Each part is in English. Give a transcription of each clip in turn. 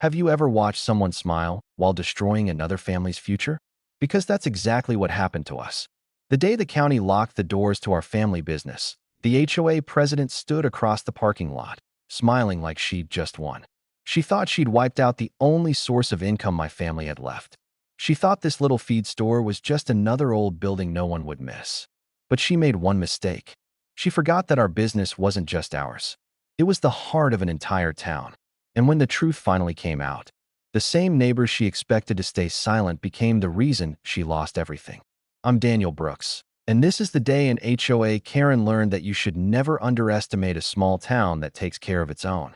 Have you ever watched someone smile while destroying another family's future? Because that's exactly what happened to us. The day the county locked the doors to our family business, the HOA president stood across the parking lot, smiling like she'd just won. She thought she'd wiped out the only source of income my family had left. She thought this little feed store was just another old building no one would miss. But she made one mistake. She forgot that our business wasn't just ours. It was the heart of an entire town. And when the truth finally came out, the same neighbors she expected to stay silent became the reason she lost everything. I'm Daniel Brooks, and this is the day in HOA Karen learned that you should never underestimate a small town that takes care of its own.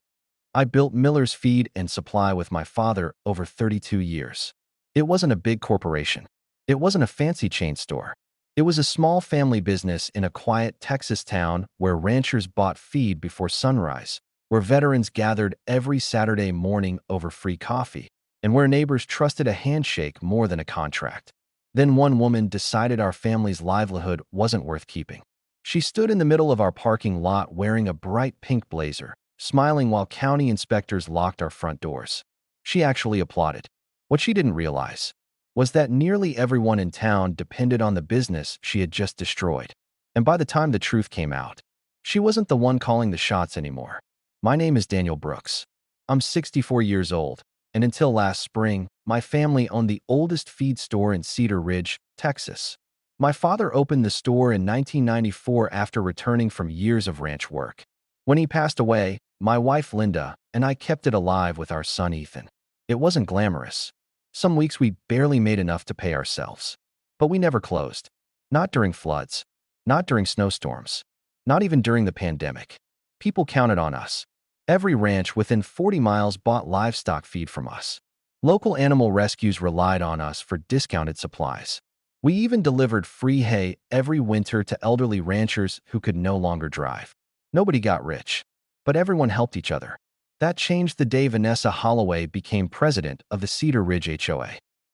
I built Miller's Feed and Supply with my father over 32 years. It wasn't a big corporation. It wasn't a fancy chain store. It was a small family business in a quiet Texas town where ranchers bought feed before sunrise, where veterans gathered every Saturday morning over free coffee, and where neighbors trusted a handshake more than a contract. Then one woman decided our family's livelihood wasn't worth keeping. She stood in the middle of our parking lot wearing a bright pink blazer, smiling while county inspectors locked our front doors. She actually applauded. What she didn't realize was that nearly everyone in town depended on the business she had just destroyed. And by the time the truth came out, she wasn't the one calling the shots anymore. My name is Daniel Brooks. I'm 64 years old, and until last spring, my family owned the oldest feed store in Cedar Ridge, Texas. My father opened the store in 1994 after returning from years of ranch work. When he passed away, my wife Linda and I kept it alive with our son Ethan. It wasn't glamorous. Some weeks we barely made enough to pay ourselves. But we never closed. Not during floods. Not during snowstorms. Not even during the pandemic. People counted on us. Every ranch within 40 miles bought livestock feed from us. Local animal rescues relied on us for discounted supplies. We even delivered free hay every winter to elderly ranchers who could no longer drive. Nobody got rich, but everyone helped each other. That changed the day Vanessa Holloway became president of the Cedar Ridge HOA.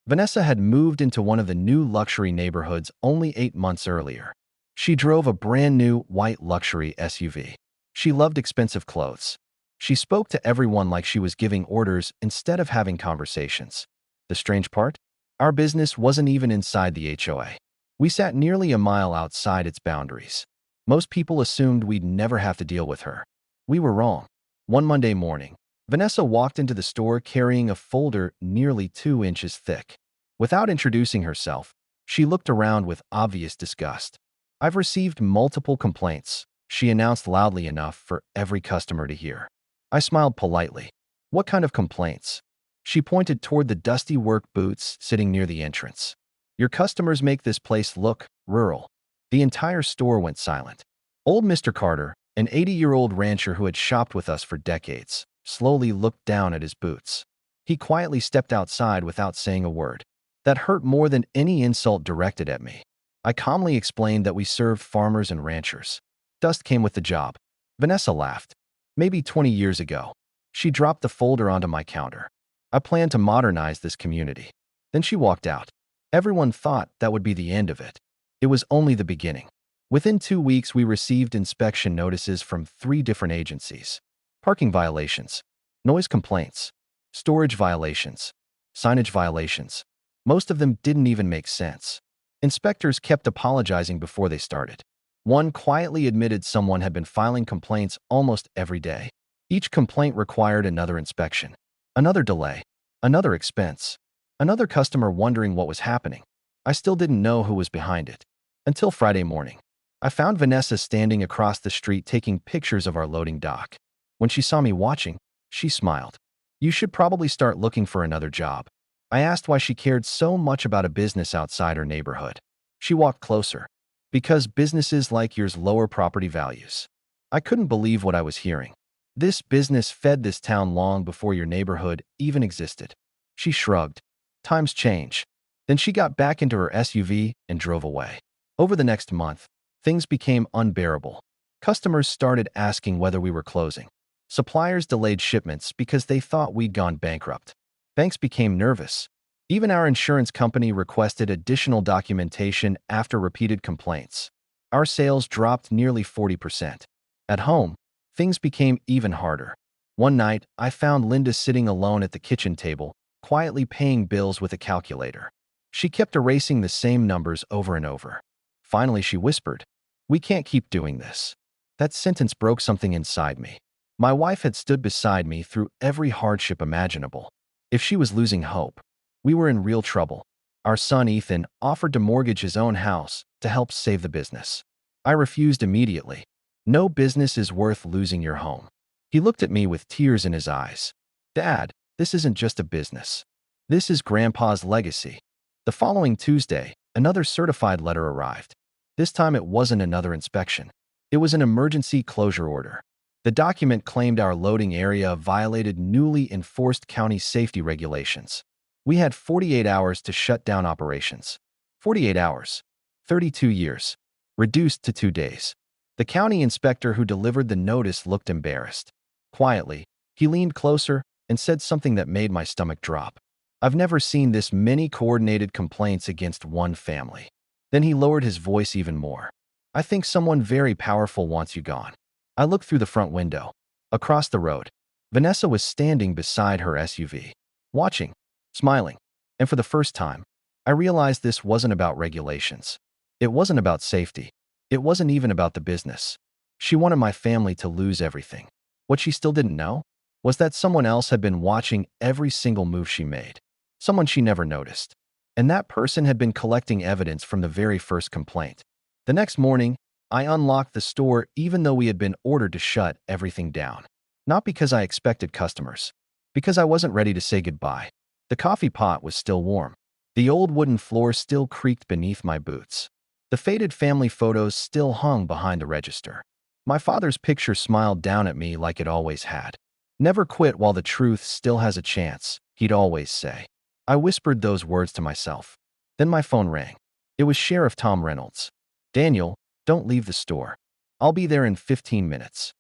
Vanessa had moved into one of the new luxury neighborhoods only 8 months earlier. She drove a brand new white luxury SUV. She loved expensive clothes. She spoke to everyone like she was giving orders instead of having conversations. The strange part? Our business wasn't even inside the HOA. We sat nearly a mile outside its boundaries. Most people assumed we'd never have to deal with her. We were wrong. One Monday morning, Vanessa walked into the store carrying a folder nearly 2 inches thick. Without introducing herself, she looked around with obvious disgust. "I've received multiple complaints," she announced loudly enough for every customer to hear. I smiled politely. "What kind of complaints?" She pointed toward the dusty work boots sitting near the entrance. "Your customers make this place look rural." The entire store went silent. Old Mr. Carter, an 80-year-old rancher who had shopped with us for decades, slowly looked down at his boots. He quietly stepped outside without saying a word. That hurt more than any insult directed at me. I calmly explained that we served farmers and ranchers. Dust came with the job. Vanessa laughed. "Maybe 20 years ago." She dropped the folder onto my counter. "I plan to modernize this community." Then she walked out. Everyone thought that would be the end of it. It was only the beginning. Within 2 weeks, we received inspection notices from 3 different agencies. Parking violations, noise complaints, storage violations, signage violations. Most of them didn't even make sense. Inspectors kept apologizing before they started. One quietly admitted someone had been filing complaints almost every day. Each complaint required another inspection, another delay, another expense, another customer wondering what was happening. I still didn't know who was behind it. Until Friday morning. I found Vanessa standing across the street taking pictures of our loading dock. When she saw me watching, she smiled. "You should probably start looking for another job." I asked why she cared so much about a business outside her neighborhood. She walked closer. "Because businesses like yours lower property values." I couldn't believe what I was hearing. "This business fed this town long before your neighborhood even existed." She shrugged. "Times change." Then she got back into her SUV and drove away. Over the next month, things became unbearable. Customers started asking whether we were closing. Suppliers delayed shipments because they thought we'd gone bankrupt. Banks became nervous. Even our insurance company requested additional documentation after repeated complaints. Our sales dropped nearly 40%. At home, things became even harder. One night, I found Linda sitting alone at the kitchen table, quietly paying bills with a calculator. She kept erasing the same numbers over and over. Finally, she whispered, "We can't keep doing this." That sentence broke something inside me. My wife had stood beside me through every hardship imaginable. If she was losing hope, we were in real trouble. Our son Ethan offered to mortgage his own house to help save the business. I refused immediately. No business is worth losing your home. He looked at me with tears in his eyes. "Dad, this isn't just a business. This is Grandpa's legacy." The following Tuesday, another certified letter arrived. This time it wasn't another inspection. It was an emergency closure order. The document claimed our loading area violated newly enforced county safety regulations. We had 48 hours to shut down operations. 48 hours. 32 years. Reduced to 2 days. The county inspector who delivered the notice looked embarrassed. Quietly, he leaned closer and said something that made my stomach drop. "I've never seen this many coordinated complaints against one family." Then he lowered his voice even more. "I think someone very powerful wants you gone." I looked through the front window. Across the road, Vanessa was standing beside her SUV, watching, smiling. And for the first time, I realized this wasn't about regulations. It wasn't about safety. It wasn't even about the business. She wanted my family to lose everything. What she still didn't know was that someone else had been watching every single move she made. Someone she never noticed. And that person had been collecting evidence from the very first complaint. The next morning, I unlocked the store even though we had been ordered to shut everything down. Not because I expected customers. Because I wasn't ready to say goodbye. The coffee pot was still warm. The old wooden floor still creaked beneath my boots. The faded family photos still hung behind the register. My father's picture smiled down at me like it always had. "Never quit while the truth still has a chance," he'd always say. I whispered those words to myself. Then my phone rang. It was Sheriff Tom Reynolds. "Daniel, don't leave the store. I'll be there in 15 minutes."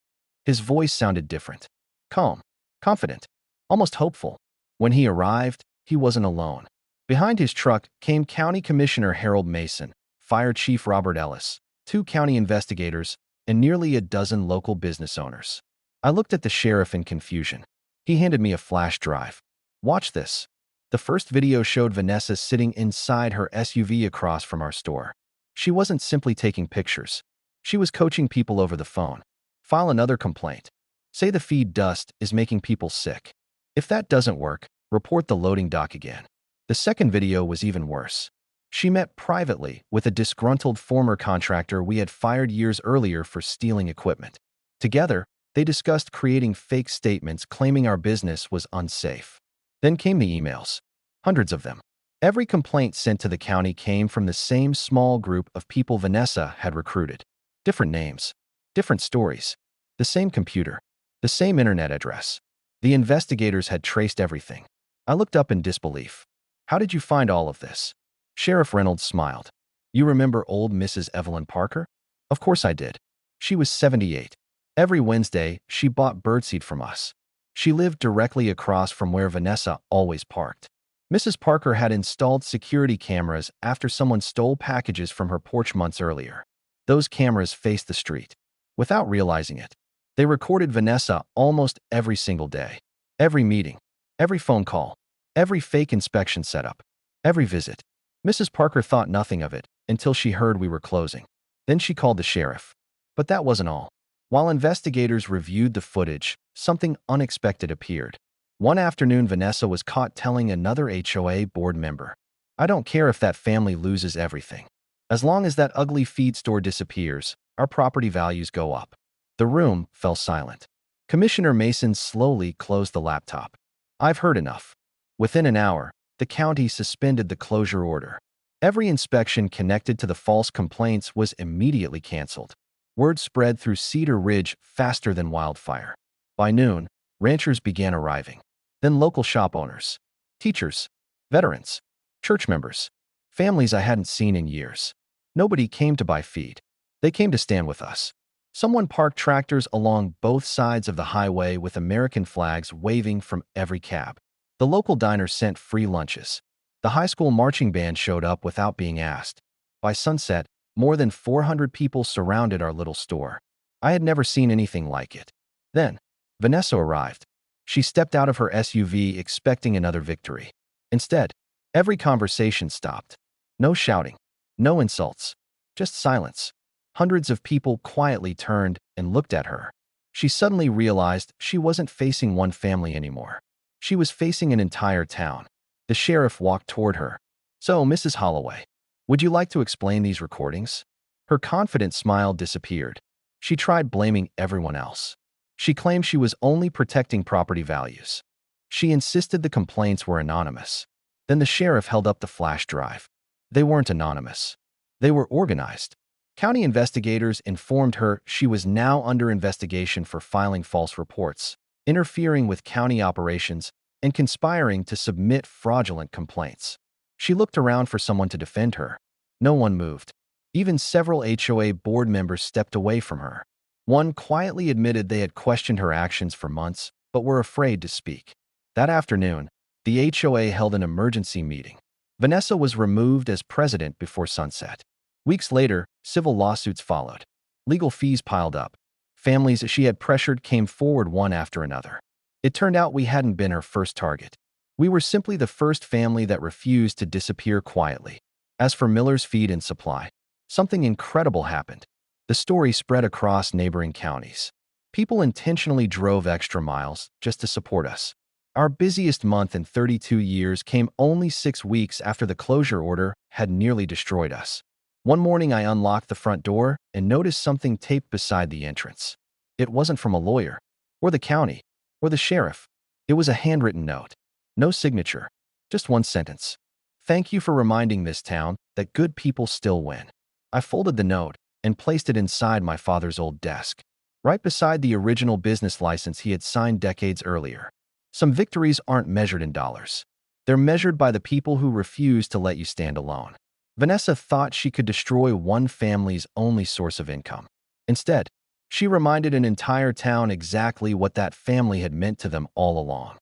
His voice sounded different. Calm, confident, almost hopeful. When he arrived, he wasn't alone. Behind his truck came County Commissioner Harold Mason, Fire Chief Robert Ellis, 2 county investigators, and nearly a dozen local business owners. I looked at the sheriff in confusion. He handed me a flash drive. "Watch this." The first video showed Vanessa sitting inside her SUV across from our store. She wasn't simply taking pictures. She was coaching people over the phone. File another complaint. Say the feed dust is making people sick. If that doesn't work, report the loading dock again. The second video was even worse. She met privately with a disgruntled former contractor we had fired years earlier for stealing equipment. Together, they discussed creating fake statements claiming our business was unsafe. Then came the emails. Hundreds of them. Every complaint sent to the county came from the same small group of people Vanessa had recruited. Different names, different stories, the same computer, the same internet address. The investigators had traced everything. I looked up in disbelief. "How did you find all of this?" Sheriff Reynolds smiled. "You remember old Mrs. Evelyn Parker?" Of course I did. She was 78. Every Wednesday, she bought birdseed from us. She lived directly across from where Vanessa always parked. Mrs. Parker had installed security cameras after someone stole packages from her porch months earlier. Those cameras faced the street. Without realizing it, they recorded Vanessa almost every single day. Every meeting, every phone call, every fake inspection setup, every visit. Mrs. Parker thought nothing of it until she heard we were closing. Then she called the sheriff. But that wasn't all. While investigators reviewed the footage, something unexpected appeared. One afternoon, Vanessa was caught telling another HOA board member, "I don't care if that family loses everything. As long as that ugly feed store disappears, our property values go up." The room fell silent. Commissioner Mason slowly closed the laptop. "I've heard enough." Within an hour, the county suspended the closure order. Every inspection connected to the false complaints was immediately canceled. Word spread through Cedar Ridge faster than wildfire. By noon, ranchers began arriving. Then local shop owners, teachers, veterans, church members, families I hadn't seen in years. Nobody came to buy feed. They came to stand with us. Someone parked tractors along both sides of the highway with American flags waving from every cab. The local diner sent free lunches. The high school marching band showed up without being asked. By sunset, more than 400 people surrounded our little store. I had never seen anything like it. Then, Vanessa arrived. She stepped out of her SUV expecting another victory. Instead, every conversation stopped. No shouting, no insults, just silence. Hundreds of people quietly turned and looked at her. She suddenly realized she wasn't facing one family anymore. She was facing an entire town. The sheriff walked toward her. "So, Mrs. Holloway, would you like to explain these recordings?" Her confident smile disappeared. She tried blaming everyone else. She claimed she was only protecting property values. She insisted the complaints were anonymous. Then the sheriff held up the flash drive. They weren't anonymous. They were organized. County investigators informed her she was now under investigation for filing false reports, interfering with county operations, and conspiring to submit fraudulent complaints. She looked around for someone to defend her. No one moved. Even several HOA board members stepped away from her. One quietly admitted they had questioned her actions for months, but were afraid to speak. That afternoon, the HOA held an emergency meeting. Vanessa was removed as president before sunset. Weeks later, civil lawsuits followed. Legal fees piled up. Families she had pressured came forward one after another. It turned out we hadn't been her first target. We were simply the first family that refused to disappear quietly. As for Miller's Feed and Supply, something incredible happened. The story spread across neighboring counties. People intentionally drove extra miles just to support us. Our busiest month in 32 years came only 6 weeks after the closure order had nearly destroyed us. One morning I unlocked the front door and noticed something taped beside the entrance. It wasn't from a lawyer, or the county, or the sheriff. It was a handwritten note. No signature, just one sentence. "Thank you for reminding this town that good people still win." I folded the note and placed it inside my father's old desk, right beside the original business license he had signed decades earlier. Some victories aren't measured in dollars. They're measured by the people who refuse to let you stand alone. Vanessa thought she could destroy one family's only source of income. Instead, she reminded an entire town exactly what that family had meant to them all along.